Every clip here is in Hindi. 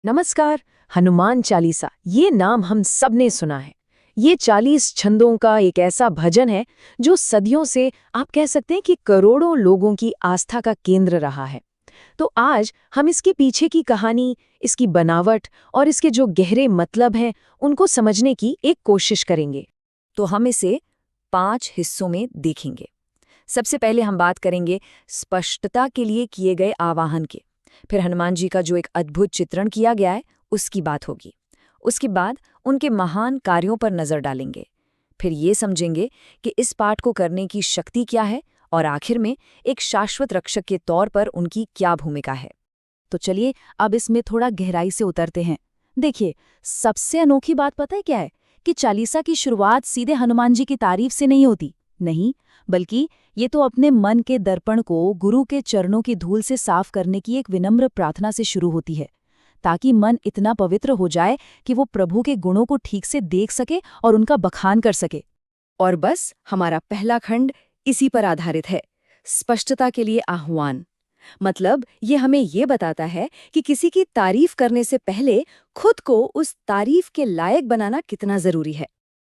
नमस्कार। हनुमान चालीसा ये नाम हम सब ने सुना है। ये 40 छंदों का एक ऐसा भजन है जो सदियों से आप कह सकते हैं कि करोड़ों लोगों की आस्था का केंद्र रहा है। तो आज हम इसके पीछे की कहानी, इसकी बनावट और इसके जो गहरे मतलब हैं उनको समझने की एक कोशिश करेंगे। तो हम इसे 5 हिस्सों में देखेंगे। सबसे पहले हम बात करेंगे स्पष्टता के लिए किए गए आवाहन के। फिर हनुमान जी का जो एक अद्भुत चित्रण किया गया है उसकी बात होगी। उसके बाद उनके महान कार्यों पर नजर डालेंगे। फिर ये समझेंगे कि इस पाठ को करने की शक्ति क्या है और आखिर में एक शाश्वत रक्षक के तौर पर उनकी क्या भूमिका है। तो चलिए अब इसमें थोड़ा गहराई से उतरते हैं। देखिए, सबसे अनोखी बात पता है क्या है कि चालीसा की शुरुआत सीधे हनुमान जी की तारीफ से नहीं होती। नहीं, बल्कि ये तो अपने मन के दर्पण को गुरु के चरणों की धूल से साफ करने की एक विनम्र प्रार्थना से शुरू होती है, ताकि मन इतना पवित्र हो जाए कि वो प्रभु के गुणों को ठीक से देख सके और उनका बखान कर सके। और बस हमारा पहला खंड इसी पर आधारित है, स्पष्टता के लिए आह्वान। मतलब ये हमें ये बताता है कि किसी की तारीफ करने से पहले खुद को उस तारीफ के लायक बनाना कितना जरूरी है।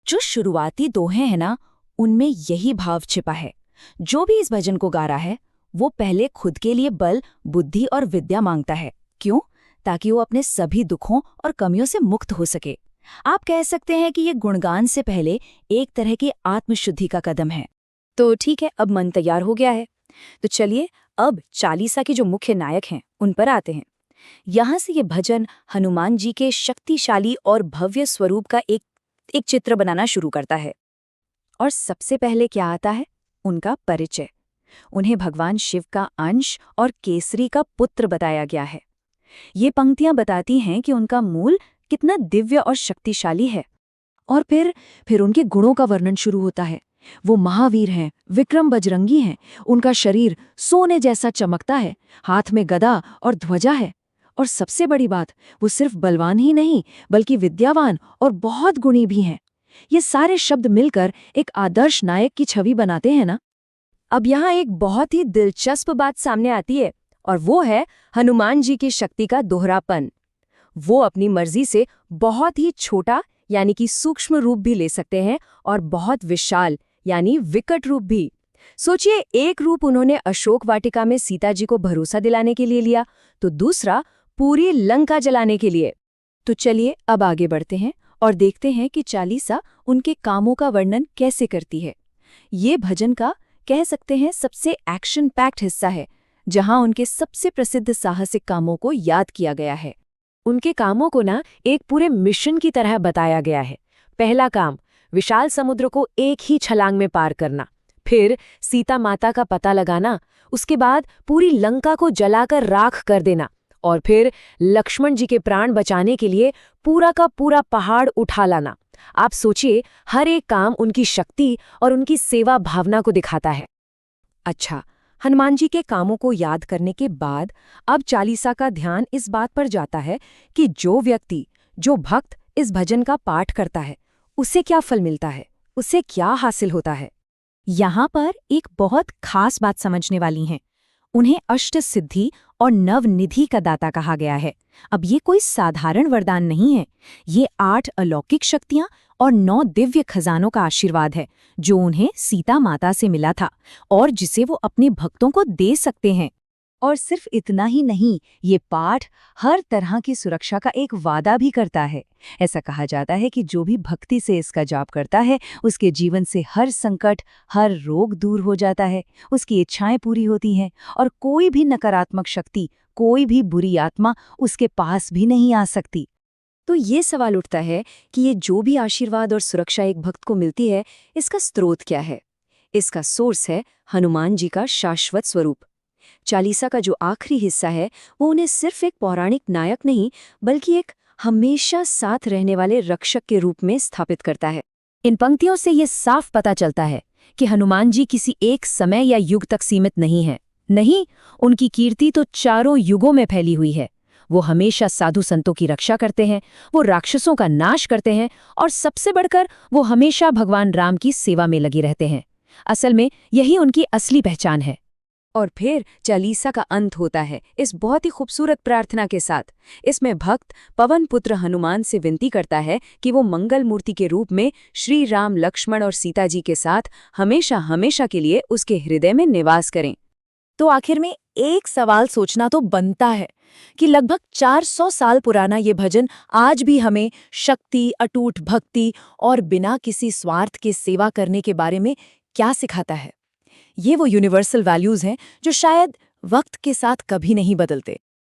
जो शुरुआती दोहे हैं ना, उनमें यही भाव छिपा है। जो भी इस भजन को गा रहा है वो पहले खुद के लिए बल, बुद्धि और विद्या मांगता है। क्यों? ताकि वो अपने सभी दुखों और कमियों से मुक्त हो सके। आप कह सकते हैं कि ये गुणगान से पहले एक तरह की आत्मशुद्धि का कदम है। तो ठीक है, अब मन तैयार हो गया है। तो चलिए अब चालीसा के जो मुख्य नायक हैं उन पर आते हैं। यहाँ से ये भजन हनुमान जी के शक्तिशाली और भव्य स्वरूप का एक चित्र बनाना शुरू करता है। और सबसे पहले क्या आता है? उनका परिचय। उन्हें भगवान शिव का अंश और केसरी का पुत्र बताया गया है। ये पंक्तियां बताती हैं कि उनका मूल कितना दिव्य और शक्तिशाली है। और फिर उनके गुणों का वर्णन शुरू होता है। वो महावीर हैं, विक्रम बजरंगी हैं। उनका शरीर सोने जैसा चमकता है, हाथ में गदा और ध्वजा है। और सबसे बड़ी बात, वो सिर्फ बलवान ही नहीं बल्कि विद्यावान और बहुत गुणी भी हैं। ये सारे शब्द मिलकर एक आदर्श नायक की छवि बनाते हैं ना। अब यहाँ एक बहुत ही दिलचस्प बात सामने आती है, और वो है हनुमान जी की शक्ति का दोहरापन। वो अपनी मर्जी से बहुत ही छोटा यानी कि सूक्ष्म रूप भी ले सकते हैं और बहुत विशाल यानी विकट रूप भी। सोचिए, एक रूप उन्होंने अशोक वाटिका में सीता जी को भरोसा दिलाने के लिए लिया, तो दूसरा पूरी लंका जलाने के लिए। तो चलिए अब आगे बढ़ते हैं और देखते हैं कि चालीसा उनके कामों का वर्णन कैसे करती है। ये भजन का कह सकते हैं सबसे एक्शन पैक्ड हिस्सा है, जहां उनके सबसे प्रसिद्ध साहसिक कामों को याद किया गया है। उनके कामों को ना एक पूरे मिशन की तरह बताया गया है। पहला काम, विशाल समुद्र को एक ही छलांग में पार करना। फिर सीता माता का पता लगाना। उसके बाद पूरी लंका को जलाकर राख कर देना। और फिर लक्ष्मण जी के प्राण बचाने के लिए पूरा का पूरा पहाड़ उठा लाना। आप सोचिए, हर एक काम उनकी शक्ति और उनकी सेवा भावना को दिखाता है। अच्छा, हनुमान जी के कामों को याद करने के बाद अब चालीसा का ध्यान इस बात पर जाता है कि जो व्यक्ति, जो भक्त इस भजन का पाठ करता है उसे क्या फल मिलता है, उसे क्या हासिल होता है। यहाँ पर एक बहुत खास बात समझने वाली है। उन्हें अष्ट सिद्धि और नवनिधि का दाता कहा गया है। अब ये कोई साधारण वरदान नहीं है। ये 8 अलौकिक शक्तियां और 9 दिव्य खजानों का आशीर्वाद है, जो उन्हें सीता माता से मिला था और जिसे वो अपने भक्तों को दे सकते हैं। और सिर्फ इतना ही नहीं, ये पाठ हर तरह की सुरक्षा का एक वादा भी करता है। ऐसा कहा जाता है कि जो भी भक्ति से इसका जाप करता है उसके जीवन से हर संकट, हर रोग दूर हो जाता है, उसकी इच्छाएं पूरी होती हैं और कोई भी नकारात्मक शक्ति, कोई भी बुरी आत्मा उसके पास भी नहीं आ सकती। तो ये सवाल उठता है कि ये जो भी आशीर्वाद और सुरक्षा एक भक्त को मिलती है, इसका स्रोत क्या है? इसका सोर्स है हनुमान जी का शाश्वत स्वरूप। चालीसा का जो आखिरी हिस्सा है वो उन्हें सिर्फ एक पौराणिक नायक नहीं बल्कि एक हमेशा साथ रहने वाले रक्षक के रूप में स्थापित करता है। इन पंक्तियों से ये साफ पता चलता है कि हनुमान जी किसी एक समय या युग तक सीमित नहीं है। नहीं, उनकी कीर्ति तो चारों युगों में फैली हुई है। वो हमेशा साधु संतों की रक्षा करते हैं, वो राक्षसों का नाश करते हैं और सबसे बढ़कर वो हमेशा भगवान राम की सेवा में लगी रहते हैं। असल में यही उनकी असली पहचान है। और फिर चालीसा का अंत होता है इस बहुत ही खूबसूरत प्रार्थना के साथ। इसमें भक्त पवन पुत्र हनुमान से विनती करता है कि वो मंगल मूर्ति के रूप में श्री राम, लक्ष्मण और सीता जी के साथ हमेशा हमेशा के लिए उसके हृदय में निवास करें। तो आखिर में एक सवाल सोचना तो बनता है कि लगभग 400 साल पुराना ये भजन आज भी हमें शक्ति, अटूट भक्ति और बिना किसी स्वार्थ के सेवा करने के बारे में क्या सिखाता है। ये वो यूनिवर्सल वैल्यूज हैं जो शायद वक्त के साथ कभी नहीं बदलते।